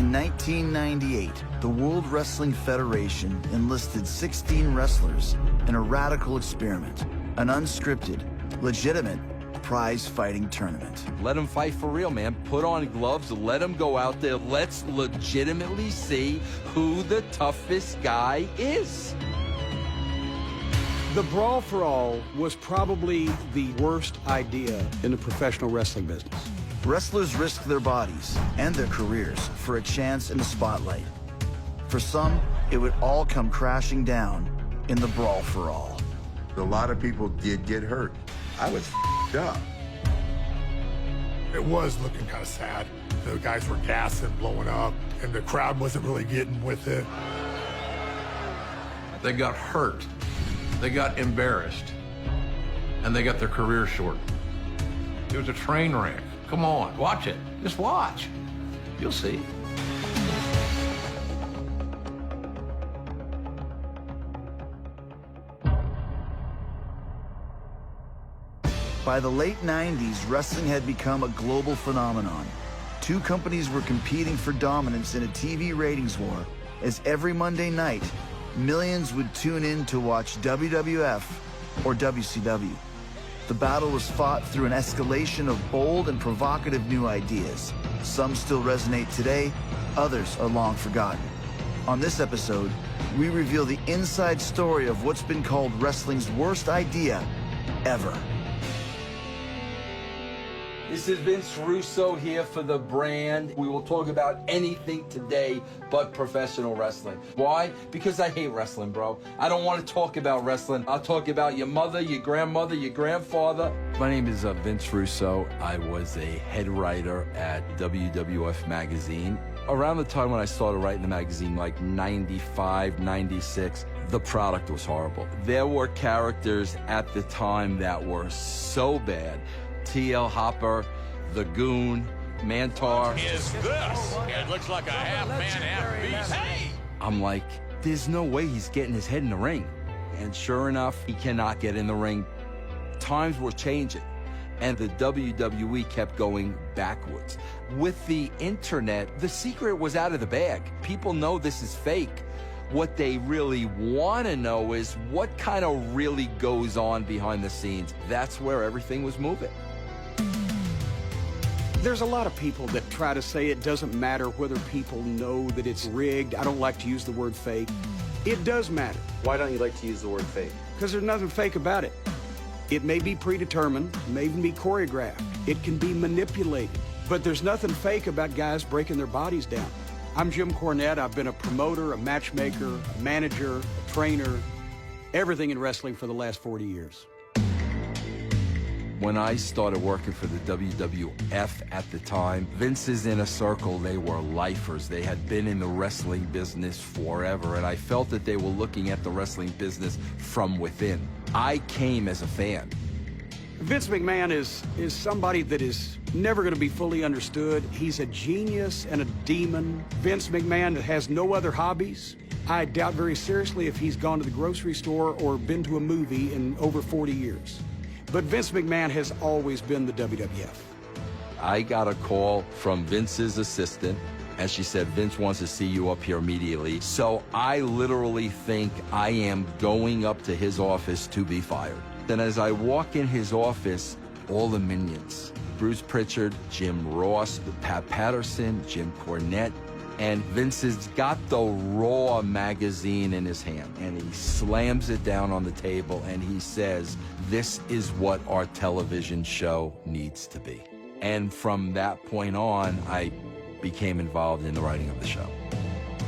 In 1998, the World Wrestling Federation enlisted 16 wrestlers in a radical experiment, an unscripted, legitimate prize fighting tournament. Let them fight for real, man. Put on gloves, let them go out there. Let's legitimately see who the toughest guy is. The Brawl for All was probably the worst idea in the professional wrestling business. Wrestlers risked their bodies and their careers for a chance in the spotlight. For some, it would all come crashing down in the Brawl for All. A lot of people did get hurt. I was f***ed up. It was looking kind of sad. The guys were gassing, blowing up, and the crowd wasn't really getting with it. They got hurt, they got embarrassed, and they got their career shortened. It was a train wreck. Come on, watch it. Just watch. You'll see. By the late 90s, wrestling had become a global phenomenon. Two companies were competing for dominance in a TV ratings war, as every Monday night, millions would tune in to watch WWF or WCW. The battle was fought through an escalation of bold and provocative new ideas. Some still resonate today, others are long forgotten. On this episode, we reveal the inside story of what's been called wrestling's worst idea ever. This is Vince Russo here for The Brand. We will talk about anything today but professional wrestling. Why? Because I hate wrestling, bro. I don't want to talk about wrestling. I'll talk about your mother, your grandmother, your grandfather. My name is Vince Russo. I was a head writer at WWF Magazine. Around the time when I started writing the magazine, like 95, 96, the product was horrible. There were characters at the time that were so bad. T.L. Hopper, The Goon, Mantar. What is this? It looks like a half-man, half-beast. Hey! I'm like, there's no way he's getting his head in the ring. And sure enough, he cannot get in the ring. Times were changing, and the WWE kept going backwards. With the internet, the secret was out of the bag. People know this is fake. What they really want to know is what kind of really goes on behind the scenes. That's where everything was moving. There's a lot of people that try to say it doesn't matter whether people know that it's rigged. I don't like to use the word fake. It does matter. Why don't you like to use the word fake? Because there's nothing fake about it. It may be predetermined, may even be choreographed. It can be manipulated. But there's nothing fake about guys breaking their bodies down. I'm Jim Cornette. I've been a promoter, a matchmaker, a manager, a trainer, everything in wrestling for the last 40 years. When I started working for the WWF at the time, Vince's inner circle, they were lifers. They had been in the wrestling business forever, and I felt that they were looking at the wrestling business from within. I came as a fan. Vince McMahon is somebody that is never going to be fully understood. He's a genius and a demon. Vince McMahon has no other hobbies. I doubt very seriously if he's gone to the grocery store or been to a movie in over 40 years. But Vince McMahon has always been the WWF. I got a call from Vince's assistant, and she said, Vince wants to see you up here immediately. So I literally think I am going up to his office to be fired. Then as I walk in his office, all the minions, Bruce Pritchard, Jim Ross, Pat Patterson, Jim Cornette, and Vince has got the Raw magazine in his hand, and he slams it down on the table, and he says, this is what our television show needs to be. And from that point on, I became involved in the writing of the show.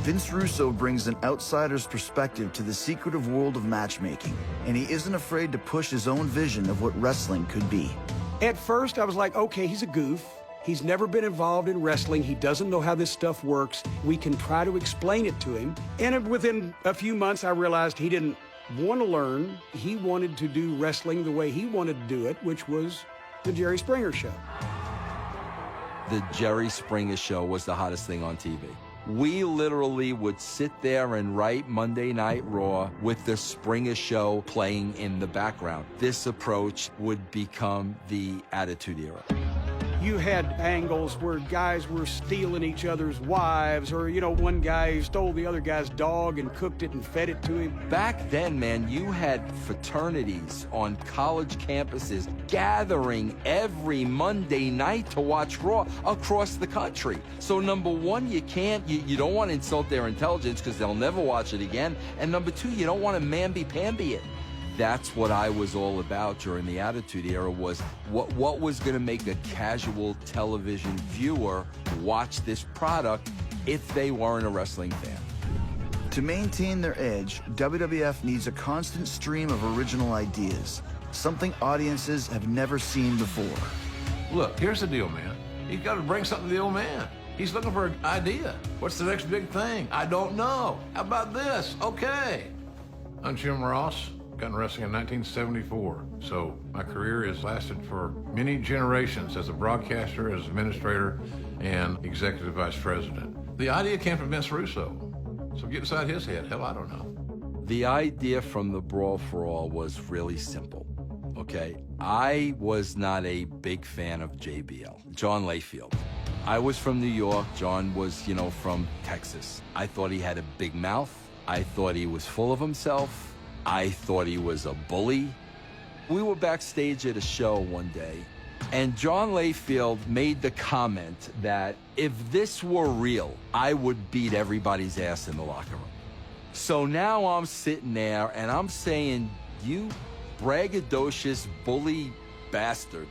Vince Russo brings an outsider's perspective to the secretive world of matchmaking, and he isn't afraid to push his own vision of what wrestling could be. At first, I was like, okay, he's a goof. He's never been involved in wrestling. He doesn't know how this stuff works. We can try to explain it to him. And within a few months, I realized he didn't want to learn. He wanted to do wrestling the way he wanted to do it, which was the Jerry Springer Show. The Jerry Springer Show was the hottest thing on TV. We literally would sit there and write Monday Night Raw with the Springer Show playing in the background. This approach would become the Attitude Era. You had angles where guys were stealing each other's wives, or, one guy stole the other guy's dog and cooked it and fed it to him. Back then, man, you had fraternities on college campuses gathering every Monday night to watch Raw across the country. So number one, you don't want to insult their intelligence because they'll never watch it again. And number two, you don't want to mamby-pamby it. That's what I was all about during the Attitude Era, was what was going to make a casual television viewer watch this product if they weren't a wrestling fan. To maintain their edge, WWF needs a constant stream of original ideas, something audiences have never seen before. Look, here's the deal, man. He's got to bring something to the old man. He's looking for an idea. What's the next big thing? I don't know. How about this? Okay. I'm Jim Ross. Got in wrestling in 1974, so my career has lasted for many generations as a broadcaster, as administrator, and executive vice president. The idea came from Vince Russo, so get inside his head. Hell, I don't know. The idea from the Brawl for All was really simple, okay? I was not a big fan of JBL, John Layfield. I was from New York. John was, from Texas. I thought he had a big mouth. I thought he was full of himself. I thought he was a bully. We were backstage at a show one day, and John Layfield made the comment that if this were real, I would beat everybody's ass in the locker room. So now I'm sitting there, and I'm saying, you braggadocious bully bastard,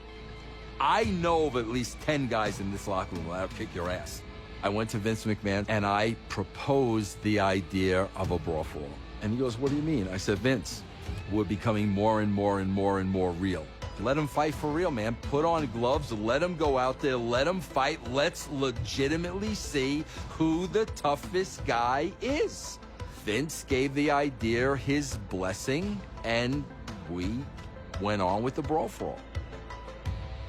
I know of at least 10 guys in this locker room that'll kick your ass. I went to Vince McMahon, and I proposed the idea of a Brawl for All. And he goes, what do you mean? I said, Vince, we're becoming more and more and more and more real. Let them fight for real, man. Put on gloves, let them go out there, let them fight. Let's legitimately see who the toughest guy is. Vince gave the idea his blessing, and we went on with the Brawl for All.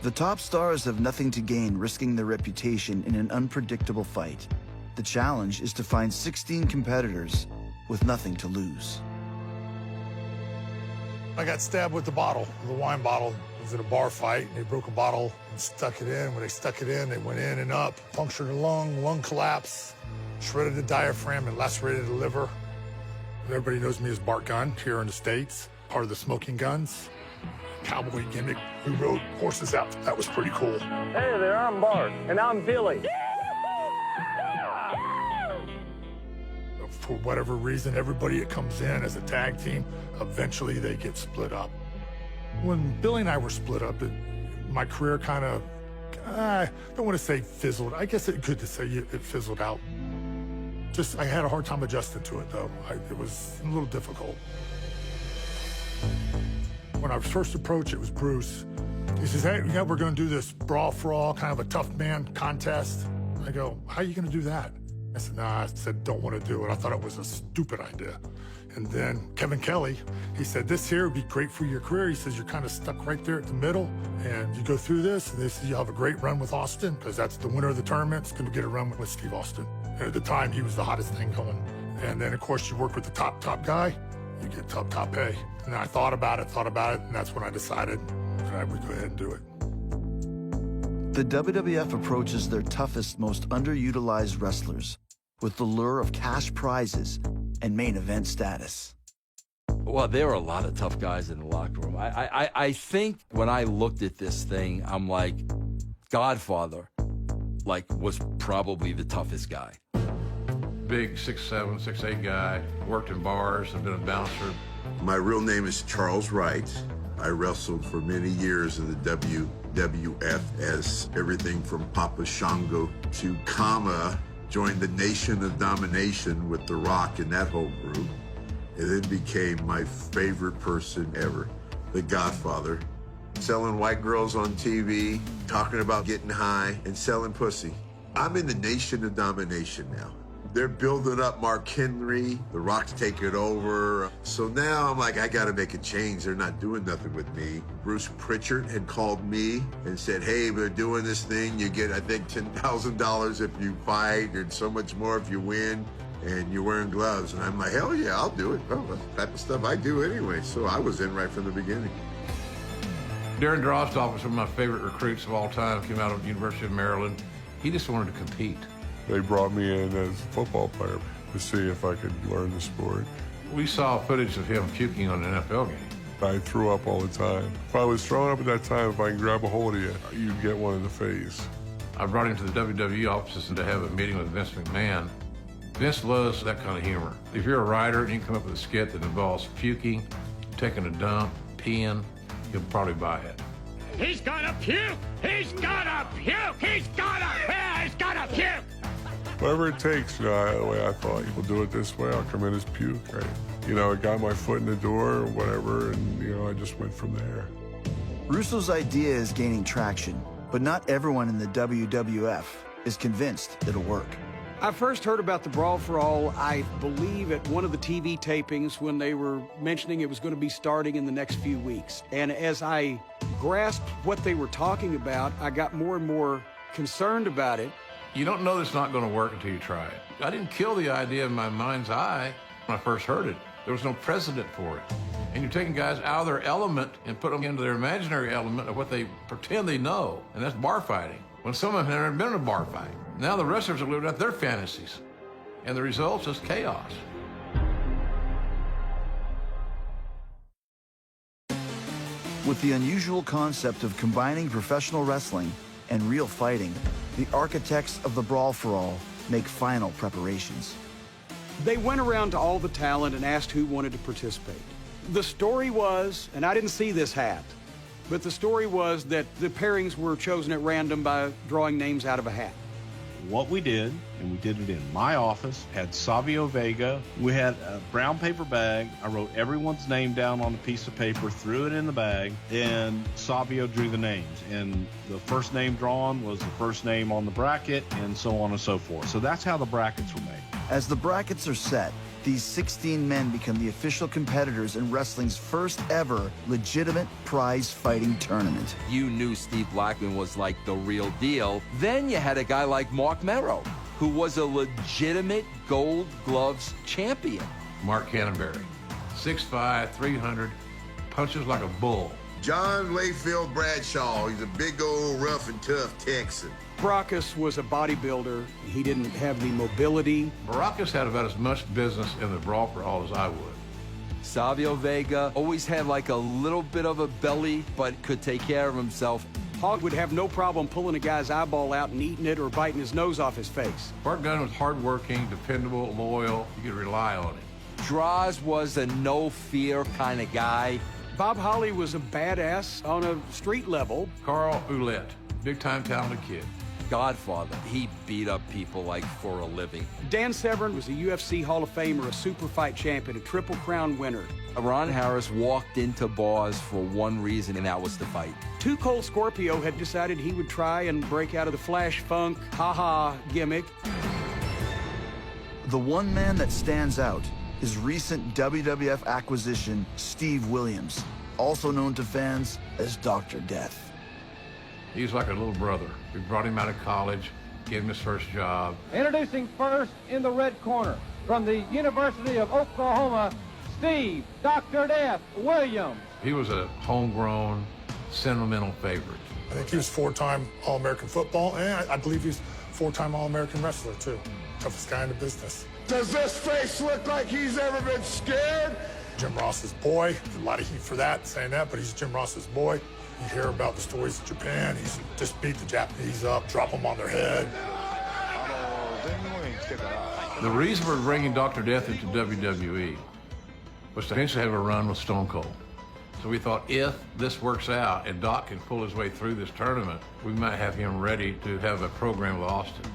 The top stars have nothing to gain risking their reputation in an unpredictable fight. The challenge is to find 16 competitors with nothing to lose. I got stabbed with the wine bottle. It was at a bar fight, and they broke a bottle and stuck it in. When they stuck it in, they went in and up, punctured a lung collapse, shredded the diaphragm, and lacerated the liver. Everybody knows me as Bart Gunn here in the States, part of the Smoking Guns. Cowboy gimmick. We rode horses out. That was pretty cool. Hey there, I'm Bart, and I'm Billy. For whatever reason, everybody that comes in as a tag team, eventually they get split up. When Billy and I were split up, my career kind of, I don't want to say fizzled. I guess it's good to say it fizzled out. I had a hard time adjusting to it, though. It was a little difficult. When I was first approached, it was Bruce. He says, hey, we're going to do this Brawl for All, kind of a tough man contest. I go, how are you going to do that? I said, nah, I said, don't want to do it. I thought it was a stupid idea. And then Kevin Kelly, he said, this here would be great for your career. He says, you're kind of stuck right there at the middle, and you go through this, and they said, you'll have a great run with Austin, because that's the winner of the tournament. It's going to get a run with Steve Austin. And at the time, he was the hottest thing going. And then, of course, you work with the top guy, you get top pay. And I thought about it, and that's when I decided that I would go ahead and do it. The WWF approaches their toughest, most underutilized wrestlers with the lure of cash prizes and main event status. Well, there are a lot of tough guys in the locker room. I think when I looked at this thing, I'm like, Godfather, was probably the toughest guy. Big 6'7", 6'8" guy, worked in bars, had been a bouncer. My real name is Charles Wright. I wrestled for many years in the WWF as everything from Papa Shango to Kama. Joined the Nation of Domination with The Rock and that whole group. It then became my favorite person ever, the Godfather. Selling white girls on TV, talking about getting high, and selling pussy. I'm in the Nation of Domination now. They're building up Mark Henry, The Rock's taking over. So now I'm like, I gotta make a change. They're not doing nothing with me. Bruce Pritchard had called me and said, hey, we're doing this thing. You get, I think, $10,000 if you fight and so much more if you win. And you're wearing gloves. And I'm like, hell yeah, I'll do it. Oh, that's the type of stuff I do anyway. So I was in right from the beginning. Darren Drozdov was one of my favorite recruits of all time, came out of the University of Maryland. He just wanted to compete. They brought me in as a football player to see if I could learn the sport. We saw footage of him puking on an NFL game. I threw up all the time. If I was throwing up at that time, if I can grab a hold of you, you'd get one in the face. I brought him to the WWE offices and to have a meeting with Vince McMahon. Vince loves that kind of humor. If you're a writer and you can come up with a skit that involves puking, taking a dump, peeing, he'll probably buy it. He's gonna puke! He's gonna puke! He's gonna puke! Whatever it takes, the way I thought, we'll do it this way, I'll come in as puke, right? It got my foot in the door or whatever, and, I just went from there. Russo's idea is gaining traction, but not everyone in the WWF is convinced it'll work. I first heard about the Brawl for All, I believe, at one of the TV tapings when they were mentioning it was going to be starting in the next few weeks. And as I grasped what they were talking about, I got more and more concerned about it. You don't know it's not going to work until you try it. I didn't kill the idea in my mind's eye when I first heard it. There was no precedent for it. And you're taking guys out of their element and put them into their imaginary element of what they pretend they know, and that's bar fighting. When some of them have never been in a bar fight. Now the wrestlers are living out their fantasies. And the result is chaos. With the unusual concept of combining professional wrestling and real fighting, the architects of the Brawl for All make final preparations. They went around to all the talent and asked who wanted to participate. The story was, and I didn't see this hat, but the story was that the pairings were chosen at random by drawing names out of a hat. What we did, and we did it in my office, had Savio Vega. We had a brown paper bag. I wrote everyone's name down on a piece of paper, threw it in the bag, and Savio drew the names. And the first name drawn was the first name on the bracket, and so on and so forth. So that's how the brackets were made. As the brackets are set, these 16 men become the official competitors in wrestling's first ever legitimate prize fighting tournament. You knew Steve Blackman was like the real deal. Then you had a guy like Mark Merrow, who was a legitimate Gold Gloves champion. Mark Canterbury, 6'5", 300, punches like a bull. John Layfield Bradshaw, he's a big old rough and tough Texan. Baracus was a bodybuilder. He didn't have the mobility. Baracus had about as much business in the Brawl for All as I would. Savio Vega always had like a little bit of a belly, but could take care of himself. Hog would have no problem pulling a guy's eyeball out and eating it or biting his nose off his face. Bart Gunn was hardworking, dependable, loyal. You could rely on him. Droz was a no-fear kind of guy. Bob Holly was a badass on a street level. Carl Ouellette, big-time talented kid. Godfather. He beat up people like for a living. Dan Severn was a UFC Hall of Famer, a super fight champion, a Triple Crown winner. Ron Harris walked into bars for one reason, and that was to fight. Too Cold Scorpio had decided he would try and break out of the Flash Funk ha-ha gimmick. The one man that stands out is recent WWF acquisition Steve Williams, also known to fans as Dr. Death. He's like a little brother. We brought him out of college, gave him his first job. Introducing first in the red corner, from the University of Oklahoma, Steve Dr. Death Williams. He was a homegrown, sentimental favorite. I think he was 4-time All-American football, and I believe he's 4-time All-American wrestler, too. Toughest guy in the business. Does this face look like he's ever been scared? Jim Ross's boy. There's a lot of heat for that, saying that, but he's Jim Ross's boy. You hear about the stories of Japan. He's just beat the Japanese up, drop them on their head. The reason for bringing Dr. Death into WWE was to eventually have a run with Stone Cold. So we thought if this works out and Doc can pull his way through this tournament, we might have him ready to have a program with Austin.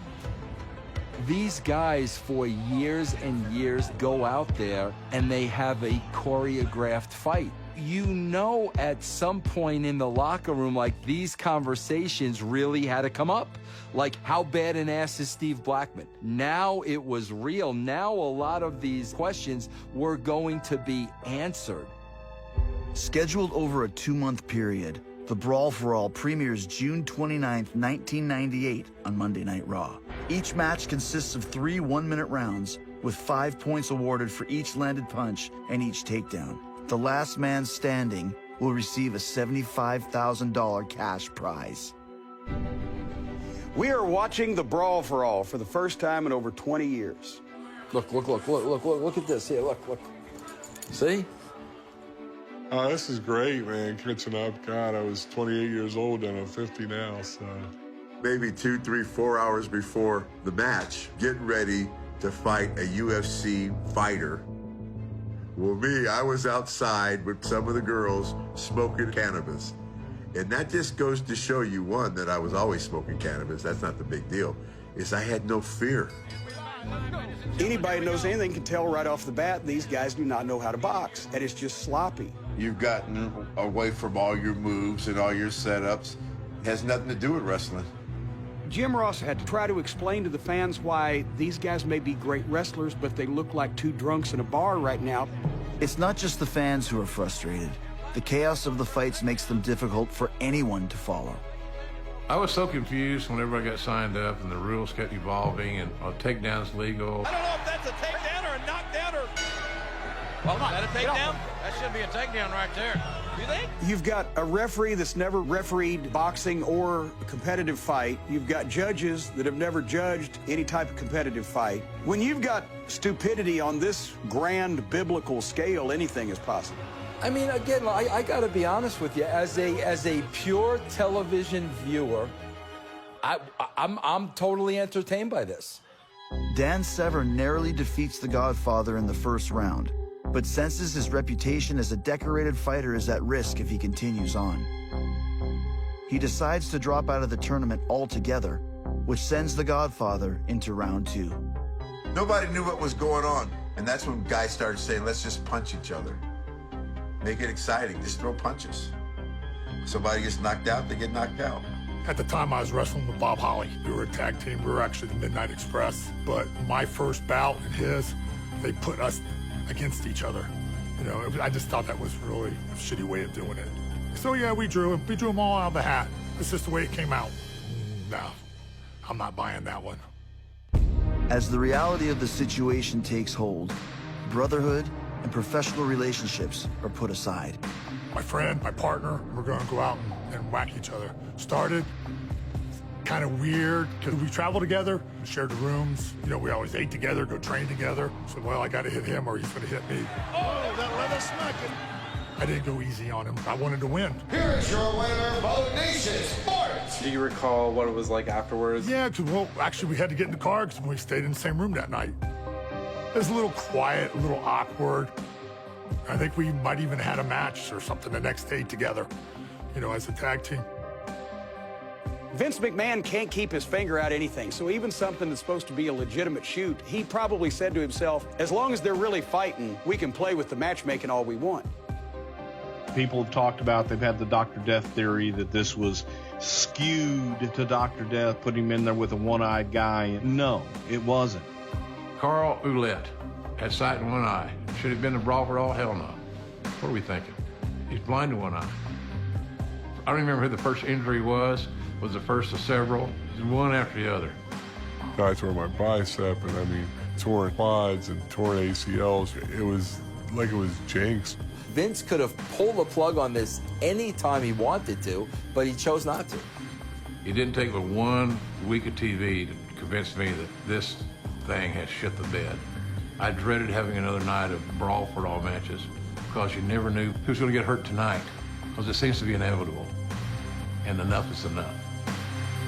These guys for years and years go out there and they have a choreographed fight. You know at some point in the locker room, like, these conversations really had to come up. Like, how bad an ass is Steve Blackman? Now it was real. Now a lot of these questions were going to be answered. Scheduled over a 2-month period, the Brawl for All premieres June 29th, 1998 on Monday Night Raw. Each match consists of 3 one-minute rounds with 5 points awarded for each landed punch and each takedown. The last man standing will receive a $75,000 cash prize. We are watching the Brawl for All for the first time in over 20 years. Look at this. Here, look. See? Oh, this is great, man. Catching up. God, I was 28 years old and I'm 50 now, so. Maybe 2, 3, 4 hours before the match, getting ready to fight a UFC fighter. Well, me, I was outside with some of the girls smoking cannabis. And that just goes to show you, one, that I was always smoking cannabis. That's not the big deal. Is I had no fear. Anybody who knows anything can tell right off the bat these guys do not know how to box, and it's just sloppy. You've gotten away from all your moves and all your setups. It has nothing to do with wrestling. Jim Ross had to try to explain to the fans why these guys may be great wrestlers, but they look like two drunks in a bar right now. It's not just the fans who are frustrated. The chaos of the fights makes them difficult for anyone to follow. I was so confused when everybody got signed up and the rules kept evolving and takedown's legal. I don't know if that's a takedown or a knockdown or... Well, is that a takedown? That should be a takedown right there. You think? You've got a referee that's never refereed boxing or a competitive fight. You've got judges that have never judged any type of competitive fight. When you've got stupidity on this grand biblical scale, anything is possible. I mean, again, I got to be honest with you. As a pure television viewer, I'm totally entertained by this. Dan Severn narrowly defeats the Godfather in the first round, but senses his reputation as a decorated fighter is at risk if he continues on. He decides to drop out of the tournament altogether, which sends the Godfather into round 2. Nobody knew what was going on. And that's when guys started saying, let's just punch each other. Make it exciting. Just throw punches. Somebody gets knocked out, they get knocked out. At the time, I was wrestling with Bob Holly. We were a tag team. We were actually the Midnight Express. But my first bout and his, they put us against each other. You know, I just thought that was really a shitty way of doing it. So yeah, we drew them all out of the hat. It's just the way it came out. No, I'm not buying that one. As the reality of the situation takes hold, brotherhood and professional relationships are put aside. My friend, my partner, we're gonna go out and whack each other. Started kind of weird, because we traveled together, shared the rooms. You know, we always ate together, go train together. So, well, I gotta hit him or he's gonna hit me. Oh, that leather smacking. I didn't go easy on him. I wanted to win. Here's your winner, Vote Nation Sports. Do you recall what it was like afterwards? Yeah, because, well, actually, we had to get in the car because we stayed in the same room that night. It was a little quiet, a little awkward. I think we might even had a match or something the next day together, you know, as a tag team. Vince McMahon can't keep his finger out anything, so even something that's supposed to be a legitimate shoot, he probably said to himself, as long as they're really fighting, we can play with the matchmaking all we want. People have talked about, they've had the Dr. Death theory that this was skewed to Dr. Death, putting him in there with a one-eyed guy. No, it wasn't. Carl Ouellette had sight in one eye. Should have been a Brawl for All? Hell no. What are we thinking? He's blind in one eye. I don't remember who the first injury was the first of several. One after the other. I tore my bicep and I mean, torn quads and torn ACLs. It was like it was jinxed. Vince could have pulled the plug on this anytime he wanted to, but he chose not to. It didn't take but 1 week of TV to convince me that this thing had shit the bed. I dreaded having another night of Brawl for All matches because you never knew who's going to get hurt tonight, because it seems to be inevitable, and enough is enough.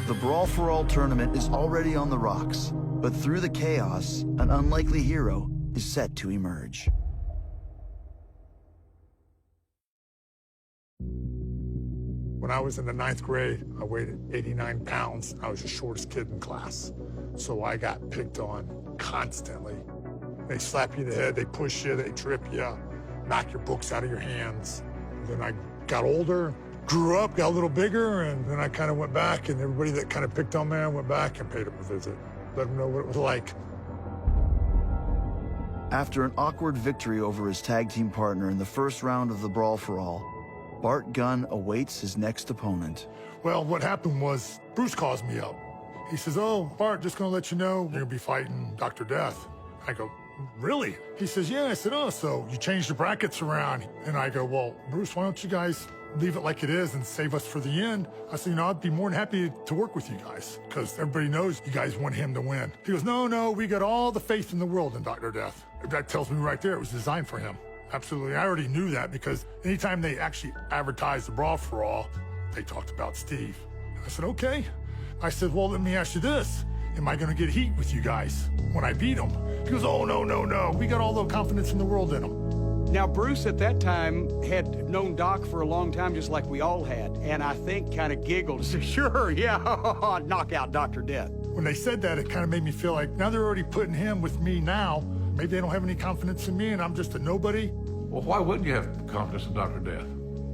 The Brawl for All tournament is already on the rocks, but through the chaos, an unlikely hero is set to emerge. When I was in the 9th grade, I weighed 89 pounds. I was the shortest kid in class. So I got picked on constantly. They slap you in the head, they push you, they trip you, knock your books out of your hands. Then I got older, grew up, got a little bigger, and then I kind of went back, and everybody that kind of picked on me, I went back and paid them a visit. Let them know what it was like. After an awkward victory over his tag team partner in the first round of the Brawl for All, Bart Gunn awaits his next opponent. Well, what happened was Bruce calls me up. He says, oh, Bart, just gonna let you know you're gonna be fighting Dr. Death. I go, really? He says, yeah. I said, oh, so you changed the brackets around. And I go, well, Bruce, why don't you guys leave it like it is and save us for the end? I said, I'd be more than happy to work with you guys because everybody knows you guys want him to win. He goes, no, we got all the faith in the world in Dr. Death. That tells me right there it was designed for him. Absolutely. I already knew that because anytime they actually advertised the Brawl for All, they talked about Steve. I said, okay. I said, well, let me ask you this. Am I going to get heat with you guys when I beat him? He goes, oh, no. We got all the confidence in the world in him. Now, Bruce at that time had known Doc for a long time, just like we all had, and I think kind of giggled and said, sure, yeah, knock out Dr. Death. When they said that, it kind of made me feel like now they're already putting him with me now. Maybe they don't have any confidence in me and I'm just a nobody. Well, why wouldn't you have confidence in Dr. Death?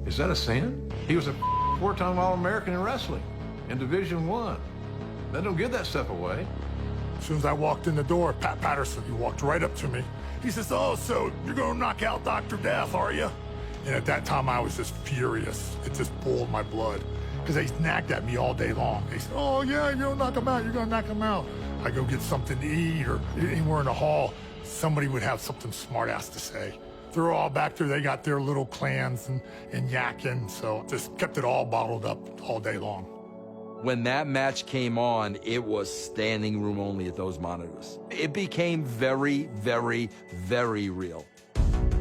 Is that a sin? He was a 4-time All-American in wrestling in Division I. They don't give that stuff away. As soon as I walked in the door, Pat Patterson, he walked right up to me. He says, oh, so you're going to knock out Dr. Death, are you? And at that time, I was just furious. It just boiled my blood because they nagged at me all day long. They said, oh, yeah, you're going to knock him out. You're going to knock him out. I go get something to eat or anywhere in the hall, somebody would have something smart-ass to say. They're all back there. They got their little clans and yakking, so just kept it all bottled up all day long. When that match came on, it was standing room only at those monitors. It became very, very, very real.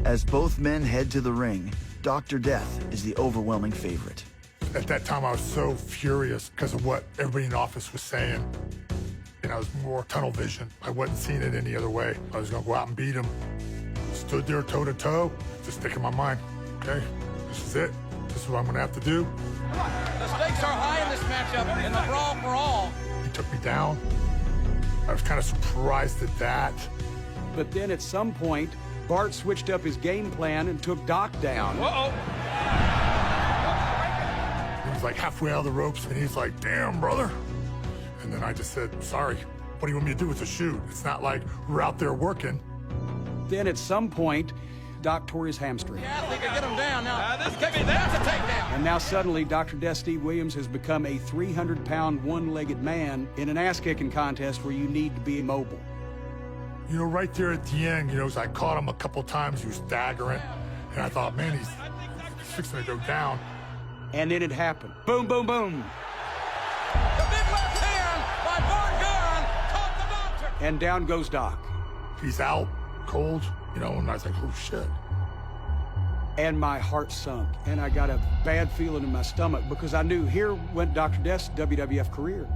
As both men head to the ring, Dr. Death is the overwhelming favorite. At that time, I was so furious because of what everybody in the office was saying. And I was more tunnel vision. I wasn't seeing it any other way. I was going to go out and beat him. Stood there toe-to-toe, just thinking in my mind, okay, this is it. This is what I'm going to have to do. The stakes are high in this matchup in the Brawl for All. He took me down. I was kind of surprised at that. But then at some point, Bart switched up his game plan and took Doc down. Uh-oh. He was like halfway out of the ropes, and he's like, damn, brother. And then I just said, sorry, what do you want me to do with the shoot? It's not like we're out there working. Then at some point, Doc tore his hamstring. Yeah, they could get him down now. This could be that's a takedown. And now suddenly, Dr. Death Steve Williams has become a 300-pound, one-legged man in an ass-kicking contest where you need to be mobile. You know, right there at the end, as I caught him a couple times, he was staggering. And I thought, man, he's fixing to go down. And then it happened. Boom, boom, boom. The big left hand by Vaughn Gunn caught the doctor. And down goes Doc. He's out, cold, and I was like, oh, shit. And my heart sunk, and I got a bad feeling in my stomach because I knew here went Dr. Death's WWF career.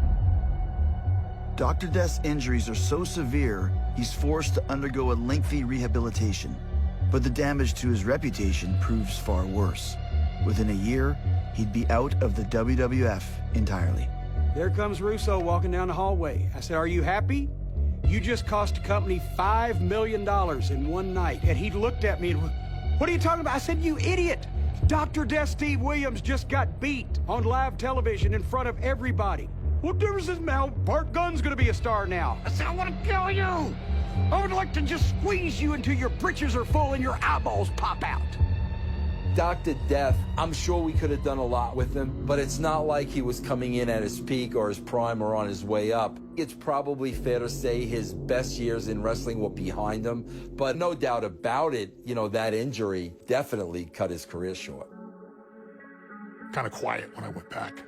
Dr. Death's injuries are so severe, he's forced to undergo a lengthy rehabilitation. But the damage to his reputation proves far worse. Within a year, he'd be out of the WWF entirely. There comes Russo walking down the hallway. I said, are you happy? You just cost the company $5 million in one night. And he looked at me and, what are you talking about? I said, you idiot. Dr. Death Steve Williams just got beat on live television in front of everybody. What difference is now? Bart Gunn's gonna be a star now. I said, I want to kill you. I would like to just squeeze you until your britches are full and your eyeballs pop out. Dr. Death, I'm sure we could have done a lot with him, but it's not like he was coming in at his peak or his prime or on his way up. It's probably fair to say his best years in wrestling were behind him, but no doubt about it, that injury definitely cut his career short. Kind of quiet when I went back.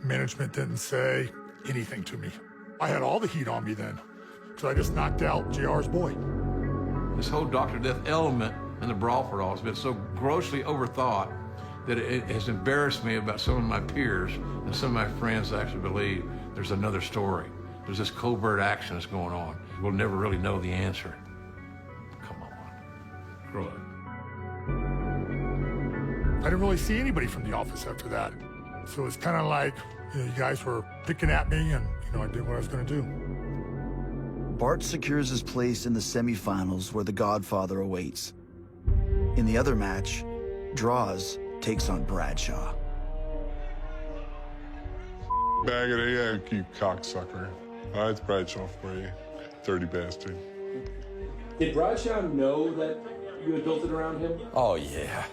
Management didn't say anything to me. I had all the heat on me then, because I just knocked out JR's boy. This whole Dr. Death element in the Brawl for All has been so grossly overthought that it has embarrassed me about some of my peers and some of my friends that actually believe there's another story. There's this covert action that's going on. We'll never really know the answer. Come on, grow up. I didn't really see anybody from the office after that. So it's kind of like, you guys were picking at me and, I did what I was going to do. Bart secures his place in the semifinals where the Godfather awaits. In the other match, Draws takes on Bradshaw. Bag of egg, you cocksucker. It's Bradshaw for you, dirty bastard. Did Bradshaw know that you had built it around him? Oh, yeah.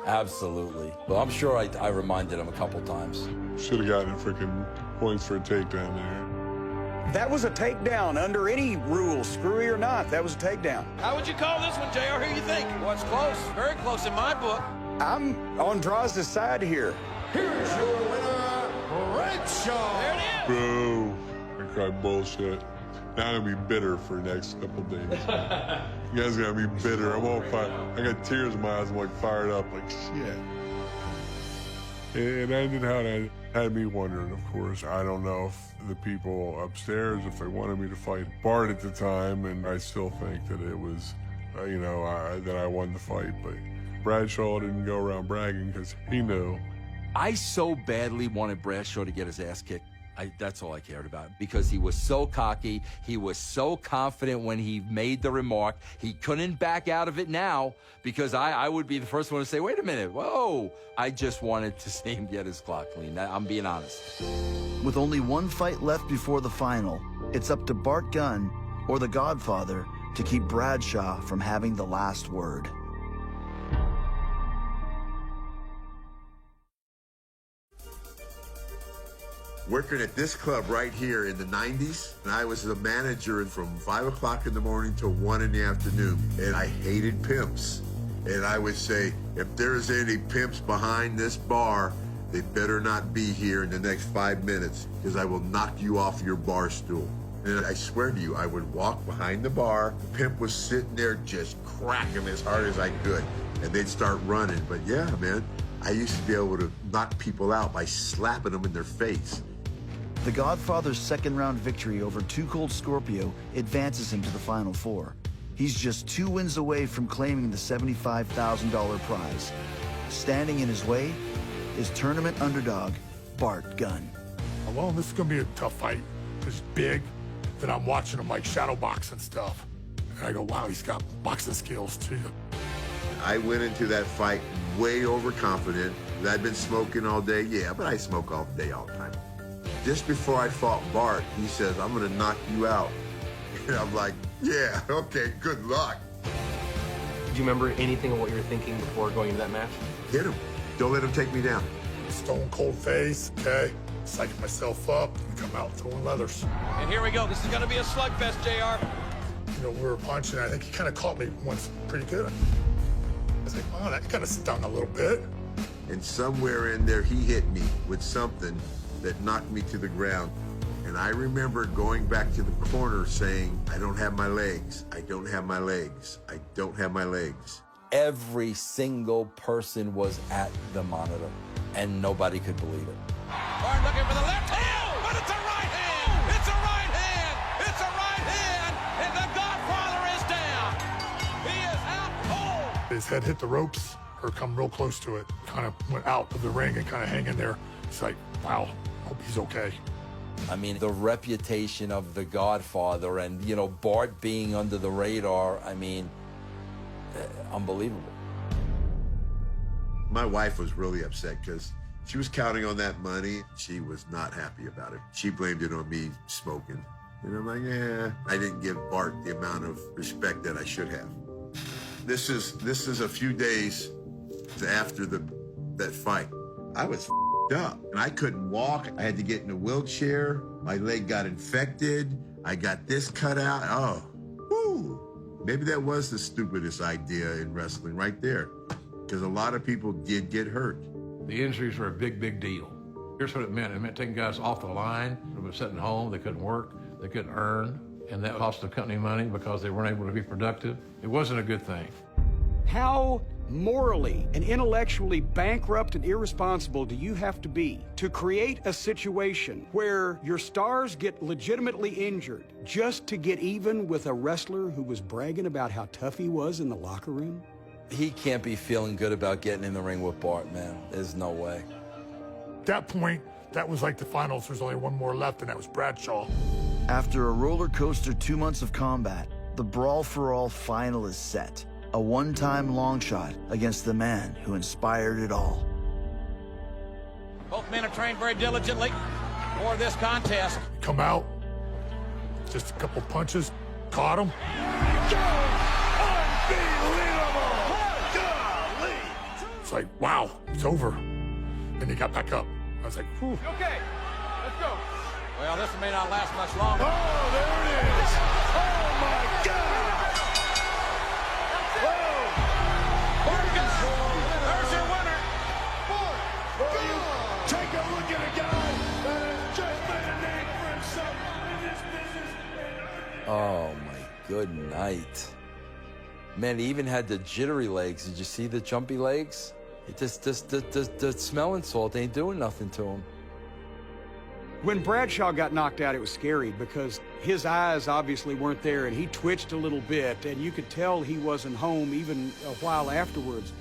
Absolutely. Well, I'm sure I reminded him a couple times. Should have gotten freaking points for a takedown there. That was a takedown under any rules, screwy or not. That was a takedown. How would you call this one, JR? Who you think? Well, it's close. Very close in my book. I'm on Drozda's side here. Here's your winner, Bradshaw. There it is. Boo. I cried bullshit. Now I'm gonna be bitter for the next couple days. You guys are gonna be bitter. I'm all fired. I got tears in my eyes. I'm like fired up, like shit. It ended how it had me wondering, of course. I don't know if the people upstairs, if they wanted me to fight Bart at the time, and I still think that it was, that I won the fight. But Bradshaw didn't go around bragging because he knew. I so badly wanted Bradshaw to get his ass kicked. That's all I cared about, because he was so cocky. He was so confident when he made the remark. He couldn't back out of it now, because I would be the first one to say, wait a minute, whoa. I just wanted to see him get his clock clean. I'm being honest. With only one fight left before the final, it's up to Bart Gunn or the Godfather to keep Bradshaw from having the last word. Working at this club right here in the 90s, and I was the manager from 5 o'clock in the morning till 1 in the afternoon, and I hated pimps. And I would say, if there's any pimps behind this bar, they better not be here in the next 5 minutes, because I will knock you off your bar stool. And I swear to you, I would walk behind the bar, the pimp was sitting there just cracking as hard as I could, and they'd start running. But yeah, man, I used to be able to knock people out by slapping them in their face. The Godfather's second-round victory over Too Cold Scorpio advances him to the Final Four. He's just 2 wins away from claiming the $75,000 prize. Standing in his way is tournament underdog Bart Gunn. Well, this is going to be a tough fight. He's big. Then I'm watching him like shadow box and stuff. And I go, wow, he's got boxing skills too. I went into that fight way overconfident. I'd been smoking all day. Yeah, but I smoke all day, all the time. Just before I fought Bart, he says, I'm gonna knock you out. And I'm like, yeah, okay, good luck. Do you remember anything of what you were thinking before going into that match? Hit him. Don't let him take me down. Stone cold face, okay? Psyching myself up and come out throwing leathers. And here we go. This is going to be a slugfest, JR. You know, we were punching. I think he kind of caught me once pretty good. I was like, wow, that kind of stung a little bit. And somewhere in there, he hit me with something that knocked me to the ground. And I remember going back to the corner saying, I don't have my legs. I don't have my legs. I don't have my legs. Every single person was at the monitor, and nobody could believe it. Bart looking for the left hand, but it's a right hand. It's a right hand. It's a right hand, and the Godfather is down. He is out cold. His head hit the ropes or come real close to it. Kind of went out of the ring and kind of hanging there. It's like, wow, hope he's okay. I mean, the reputation of the Godfather and, you know, Bart being under the radar, I mean, unbelievable. My wife was really upset because she was counting on that money. She was not happy about it. She blamed it on me smoking. And I'm like, yeah, I didn't give Bart the amount of respect that I should have. This is a few days after that fight. I was up and I couldn't walk. I had to get in a wheelchair. My leg got infected. I got this cut out. Oh, whoo. Maybe that was the stupidest idea in wrestling right there, because a lot of people did get hurt. The injuries were a big, big deal. Here's what it meant. It meant taking guys off the line. They were sitting home. They couldn't work. They couldn't earn. And that cost the company money because they weren't able to be productive. It wasn't a good thing. How morally and intellectually bankrupt and irresponsible do you have to be to create a situation where your stars get legitimately injured just to get even with a wrestler who was bragging about how tough he was in the locker room? He can't be feeling good about getting in the ring with Bart, man. There's no way. At that point, that was like the finals. There's only one more left, and that was Bradshaw. After a roller coaster 2 months of combat, the Brawl for All final is set. A one-time long shot against the man who inspired it all. Both men have trained very diligently for this contest. Come out, just a couple punches, caught him. It's like, wow, it's over. And he got back up. I was like, whew. Okay, let's go. Well, this may not last much longer. Oh, there it is. Oh, my God. Whoa. Bart Gunn, there's your winner. Take a look at a guy that has just made a name for himself in this business. Oh, my good night. Man, he even had the jittery legs. Did you see the jumpy legs? It just the smelling salt ain't doing nothing to him. When Bradshaw got knocked out, it was scary because his eyes obviously weren't there, and he twitched a little bit, and you could tell he wasn't home even a while afterwards.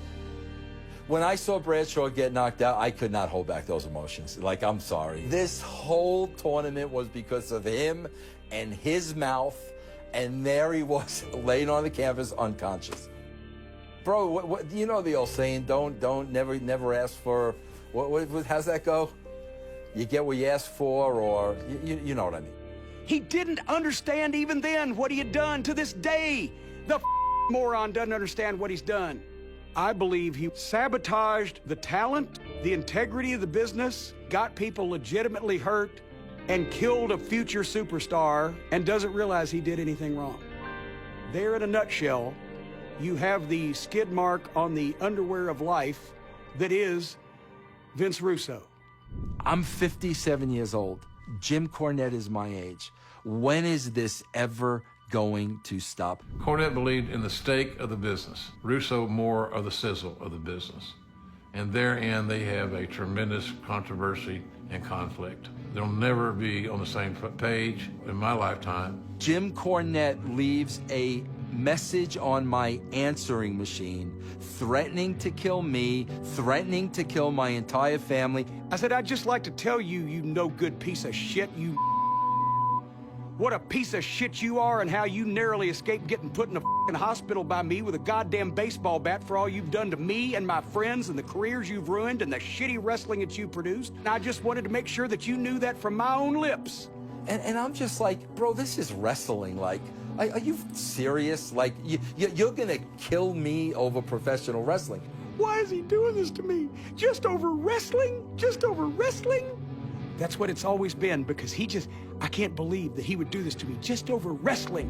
When I saw Bradshaw get knocked out, I could not hold back those emotions. Like, I'm sorry. This whole tournament was because of him and his mouth, and there he was laying on the canvas unconscious. Bro, what you know the old saying, never ask for, how's that go? You get what you ask for, or, you know what I mean. He didn't understand even then what he had done to this day. The moron doesn't understand what he's done. I believe he sabotaged the talent, the integrity of the business, got people legitimately hurt, and killed a future superstar, and doesn't realize he did anything wrong. There in a nutshell, you have the skid mark on the underwear of life that is Vince Russo. I'm 57 years old. Jim Cornette is my age. When is this ever going to stop? Cornette believed in the steak of the business. Russo more of the sizzle of the business. And therein they have a tremendous controversy and conflict. They'll never be on the same page in my lifetime. Jim Cornette leaves a message on my answering machine, threatening to kill me, threatening to kill my entire family. I said, I'd just like to tell you, you no good piece of shit, you what a piece of shit you are, and how you narrowly escaped getting put in a f***ing hospital by me with a goddamn baseball bat for all you've done to me and my friends and the careers you've ruined and the shitty wrestling that you produced. And I just wanted to make sure that you knew that from my own lips. And I'm just like, bro, this is wrestling. Like, are you serious? Like, you're gonna kill me over professional wrestling? Why is he doing this to me? Just over wrestling? Just over wrestling? That's what it's always been, because I can't believe that he would do this to me just over wrestling.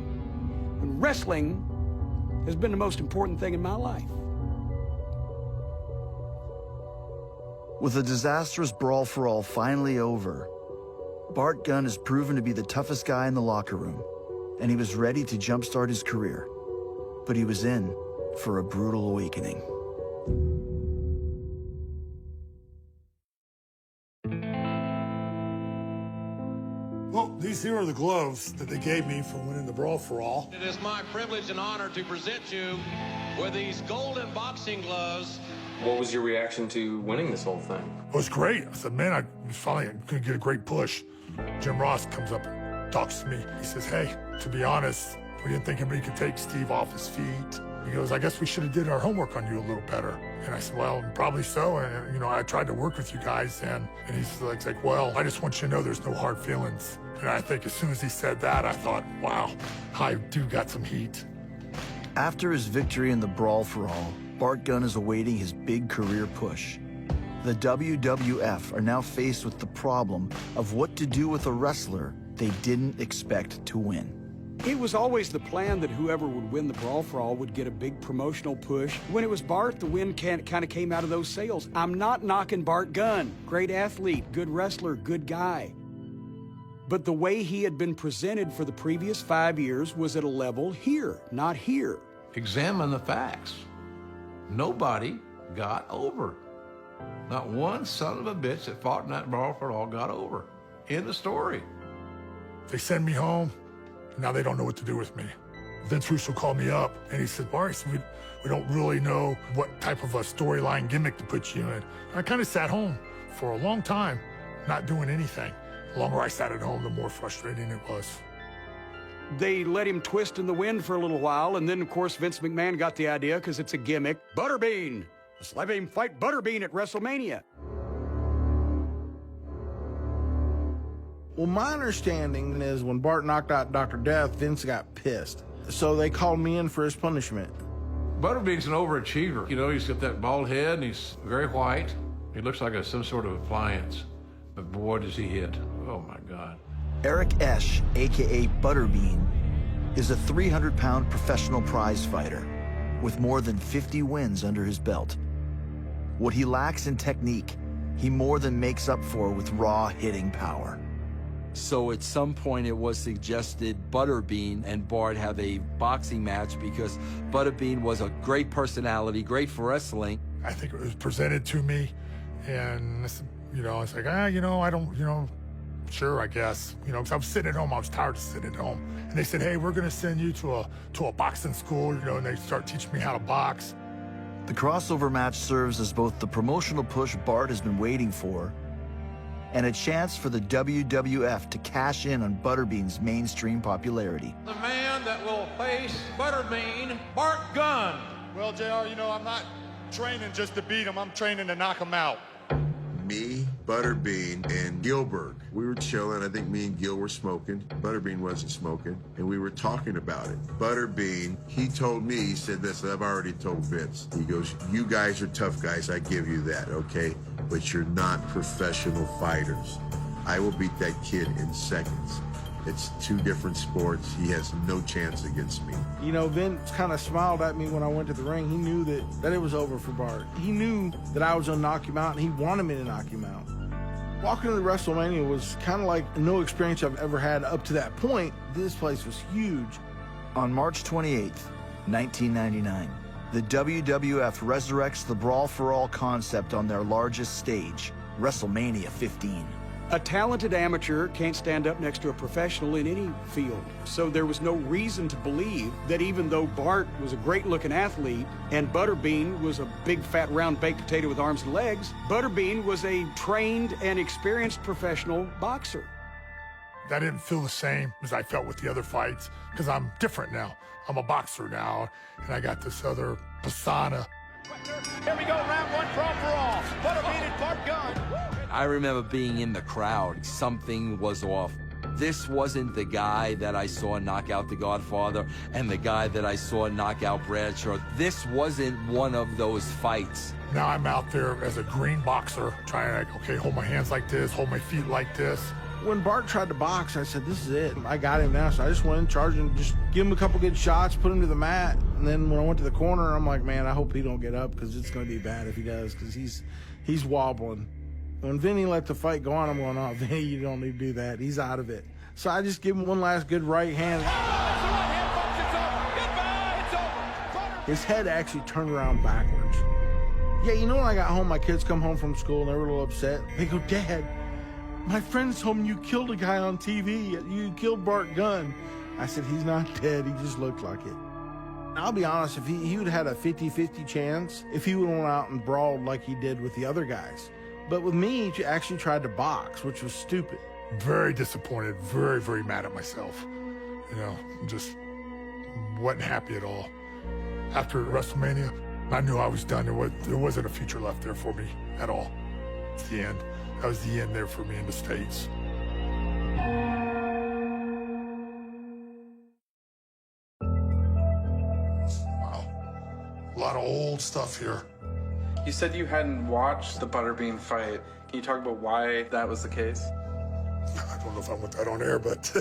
When wrestling has been the most important thing in my life. With a disastrous Brawl for All finally over, Bart Gunn has proven to be the toughest guy in the locker room, and he was ready to jumpstart his career. But he was in for a brutal awakening. Well, these here are the gloves that they gave me for winning the Brawl for All. It is my privilege and honor to present you with these golden boxing gloves. What was your reaction to winning this whole thing? It was great. I said, man, I finally could get a great push. Jim Ross comes up and talks to me. He says, hey, to be honest, we didn't think anybody could take Steve off his feet. He goes, I guess we should have did our homework on you a little better. And I said, well, probably so. And, you know, I tried to work with you guys. And he's like, well, I just want you to know there's no hard feelings. And I think as soon as he said that, I thought, wow, I do got some heat. After his victory in the Brawl for All, Bart Gunn is awaiting his big career push. The WWF are now faced with the problem of what to do with a wrestler they didn't expect to win. It was always the plan that whoever would win the Brawl for All would get a big promotional push. When it was Bart, the win kind of came out of those sales. I'm not knocking Bart Gunn. Great athlete, good wrestler, good guy. But the way he had been presented for the previous 5 years was at a level here, not here. Examine the facts. Nobody got over. Not one son of a bitch that fought in that Brawl for All got over. End of story. They send me home. Now they don't know what to do with me. Vince Russo called me up and he said, Boris, we don't really know what type of a storyline gimmick to put you in. And I kind of sat home for a long time, not doing anything. The longer I sat at home, the more frustrating it was. They let him twist in the wind for a little while, and then, of course, Vince McMahon got the idea because it's a gimmick. Butterbean! Let's let him fight Butterbean at WrestleMania. Well, my understanding is when Bart knocked out Dr. Death, Vince got pissed. So they called me in for his punishment. Butterbean's an overachiever. You know, he's got that bald head, and he's very white. He looks like some sort of appliance. But boy, does he hit. Oh, my God. Eric Esch, aka Butterbean, is a 300-pound professional prize fighter with more than 50 wins under his belt. What he lacks in technique, he more than makes up for with raw hitting power. So at some point it was suggested Butterbean and Bart have a boxing match because Butterbean was a great personality, great for wrestling. I think it was presented to me, and I was like, I don't, sure, I guess, because I was sitting at home. I was tired of sitting at home, and they said, hey, we're going to send you to a boxing school, and they start teaching me how to box. The crossover match serves as both the promotional push Bart has been waiting for and a chance for the WWF to cash in on Butterbean's mainstream popularity. The man that will face Butterbean, Bart Gunn. Well, JR, I'm not training just to beat him. I'm training to knock him out. Me, Butterbean, and Gilbert. We were chilling. I think me and Gil were smoking. Butterbean wasn't smoking, and we were talking about it. Butterbean, he told me, he said this, I've already told Vince. He goes, you guys are tough guys, I give you that, okay? But you're not professional fighters. I will beat that kid in seconds. It's two different sports. He has no chance against me. Vince kind of smiled at me when I went to the ring. He knew that it was over for Bart. He knew that I was going to knock him out, and he wanted me to knock him out. Walking into WrestleMania was kind of like no experience I've ever had up to that point. This place was huge. On March 28th, 1999, the WWF resurrects the Brawl for All concept on their largest stage, WrestleMania 15. A talented amateur can't stand up next to a professional in any field. So there was no reason to believe that even though Bart was a great-looking athlete and Butterbean was a big, fat, round baked potato with arms and legs, Butterbean was a trained and experienced professional boxer. I didn't feel the same as I felt with the other fights because I'm different now. I'm a boxer now, and I got this other persona. Here we go, round one, Brawl for All. Butterbean and Bart Gunn. I remember being in the crowd. Something was off. This wasn't the guy that I saw knock out The Godfather and the guy that I saw knock out Bradshaw. This wasn't one of those fights. Now I'm out there as a green boxer trying to, okay, hold my hands like this, hold my feet like this. When Bart tried to box, I said, this is it. I got him now, so I just went in charge and just give him a couple good shots, put him to the mat. And then when I went to the corner, I'm like, man, I hope he don't get up because it's going to be bad if he does because he's wobbling. When Vinny let the fight go on, I'm going, oh, Vinny, you don't need to do that. He's out of it. So I just give him one last good right hand. His head actually turned around backwards. Yeah, when I got home, my kids come home from school and they were a little upset. They go, Dad, my friends told me you killed a guy on TV. You killed Bart Gunn. I said, he's not dead. He just looked like it. I'll be honest, if he would have had a 50-50 chance if he would have went out and brawled like he did with the other guys. But with me, he actually tried to box, which was stupid. Very disappointed, very, very mad at myself. Just wasn't happy at all. After WrestleMania, I knew I was done. There wasn't a future left there for me at all. It's the end. That was the end there for me in the States. Wow. A lot of old stuff here. You said you hadn't watched the Butterbean fight. Can you talk about why that was the case? I don't know if I want that on air, but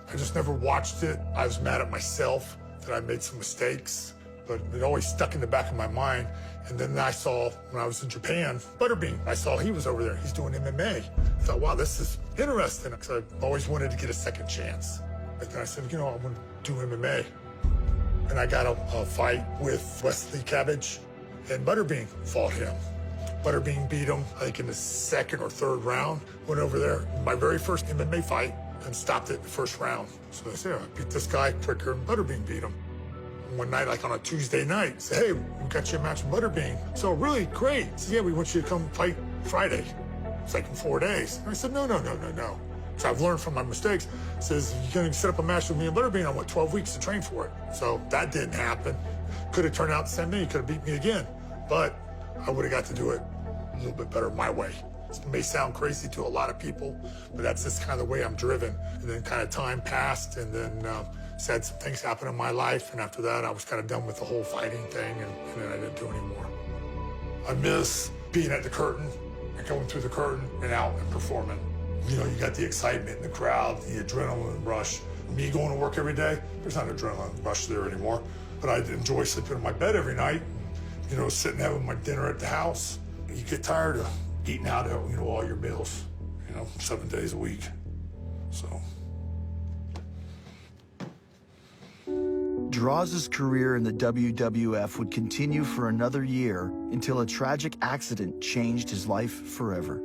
I just never watched it. I was mad at myself that I made some mistakes, but it always stuck in the back of my mind. And then I saw, when I was in Japan, Butterbean. I saw he was over there. He's doing MMA. I thought, wow, this is interesting, because I've always wanted to get a second chance. And then I said, I want to do MMA. And I got a fight with Wesley Cabbage, and Butterbean fought him. Butterbean beat him, I think, in the second or third round. Went over there, my very first MMA fight, and stopped it in the first round. So I said, I beat this guy quicker than Butterbean beat him. One night, like on a Tuesday night, I said, hey, we got you a match with Butterbean. So really great. He said, yeah, we want you to come fight Friday. It's like in 4 days. And I said, no. So I've learned from my mistakes. It says, you're gonna set up a match with me and Butterbean. I want 12 weeks to train for it. So that didn't happen. Could have turned out the same thing. He could have beat me again. But I would have got to do it a little bit better my way. It may sound crazy to a lot of people, but that's just kind of the way I'm driven. And then kind of time passed, and then had some things happen in my life. And after that, I was kind of done with the whole fighting thing, and then I didn't do anymore. I miss being at the curtain and going through the curtain and out and performing. You know, you got the excitement in the crowd, the adrenaline rush. Me going to work every day, there's not an adrenaline rush there anymore. But I enjoy sleeping in my bed every night, you know, sitting having my dinner at the house. You get tired of eating out, you know, all your meals, you know, 7 days a week. So. Droz' career in the WWF would continue for another year until a tragic accident changed his life forever.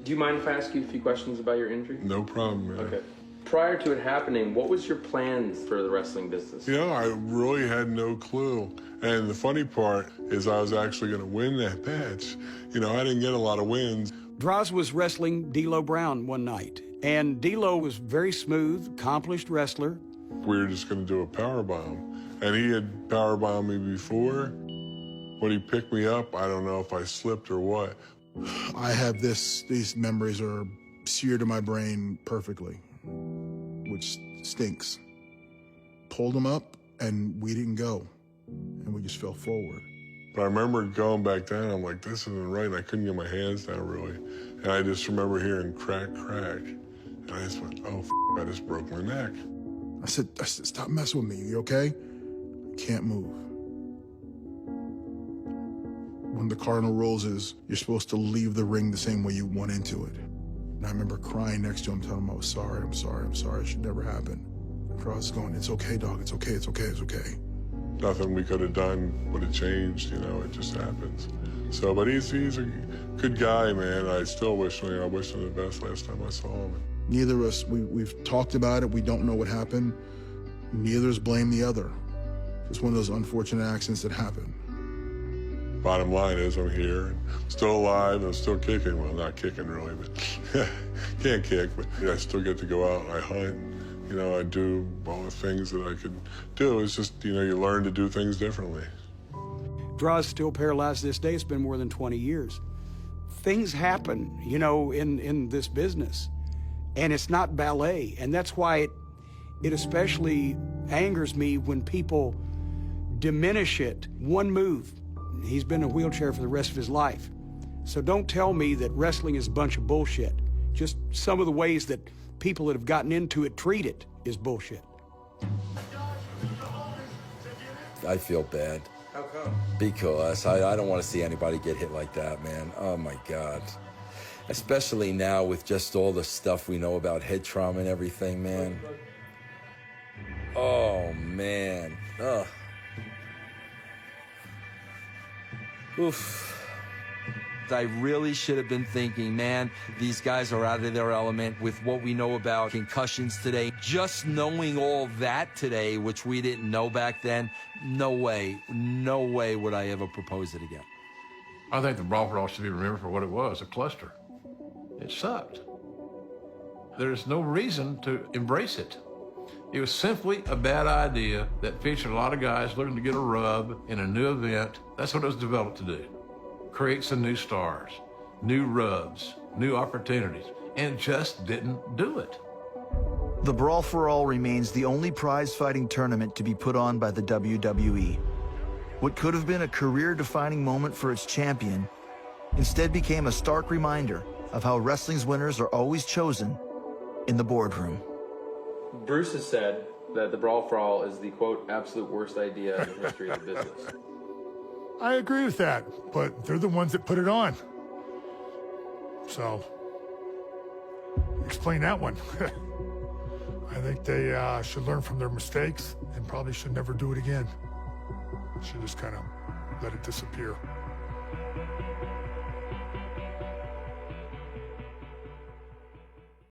Do you mind if I ask you a few questions about your injury? No problem, man. Okay. Prior to it happening, what was your plans for the wrestling business? You know, I really had no clue. And the funny part is I was actually going to win that match. You know, I didn't get a lot of wins. Droz was wrestling D'Lo Brown one night, and D'Lo was very smooth, accomplished wrestler. We were just going to do a powerbomb. And he had powerbombed me before. When he picked me up, I don't know if I slipped or what. I have these memories are seared in my brain perfectly, which stinks. Pulled him up, and we didn't go, and we just fell forward. But I remember going back down, I'm like, this isn't right, and I couldn't get my hands down really. And I just remember hearing crack, crack. And I just went, oh, I just broke my neck. I said, stop messing with me, you okay? I can't move. One of the cardinal rules is you're supposed to leave the ring the same way you went into it. And I remember crying next to him, telling him I was sorry, I'm sorry, I'm sorry, it should never happen. And Cross is going, it's okay, dog, it's okay, it's okay, it's okay. Nothing we could have done would have changed, you know, it just happens. So, but he's a good guy, man. I still wish, you know, I wish him the best last time I saw him. Neither of us, we've talked about it, we don't know what happened. Neither of us blame the other. It's one of those unfortunate accidents that happen. Bottom line is I'm here, and still alive, and still kicking. Well, not kicking really, but can't kick, but yeah, I still get to go out and I hunt. You know, I do all the things that I could do. It's just, you know, you learn to do things differently. Droz still paralyzed this day. It's been more than 20 years. Things happen, you know, in this business, and it's not ballet. And that's why it especially angers me when people diminish it. One move. He's been in a wheelchair for the rest of his life. So don't tell me that wrestling is a bunch of bullshit. Just some of the ways that people that have gotten into it treat it is bullshit. I feel bad. How come? Because I don't want to see anybody get hit like that, man. Oh, my God. Especially now with just all the stuff we know about head trauma and everything, man. Oh, man. Ugh. Oof. I really should have been thinking, man, these guys are out of their element with what we know about concussions today. Just knowing all that today, which we didn't know back then, no way would I ever propose it again. I think the Brawl for All should be remembered for what it was, a cluster. It sucked. There's no reason to embrace it. It was simply a bad idea that featured a lot of guys looking to get a rub in a new event. That's what it was developed to do. Create some new stars, new rubs, new opportunities, and just didn't do it. The Brawl for All remains the only prize-fighting tournament to be put on by the WWE. What could have been a career-defining moment for its champion instead became a stark reminder of how wrestling's winners are always chosen in the boardroom. Bruce has said that the Brawl for All is the, quote, absolute worst idea in the history of the business. I agree with that, but they're the ones that put it on. So, explain that one. I think they should learn from their mistakes and probably should never do it again. Should just kind of let it disappear.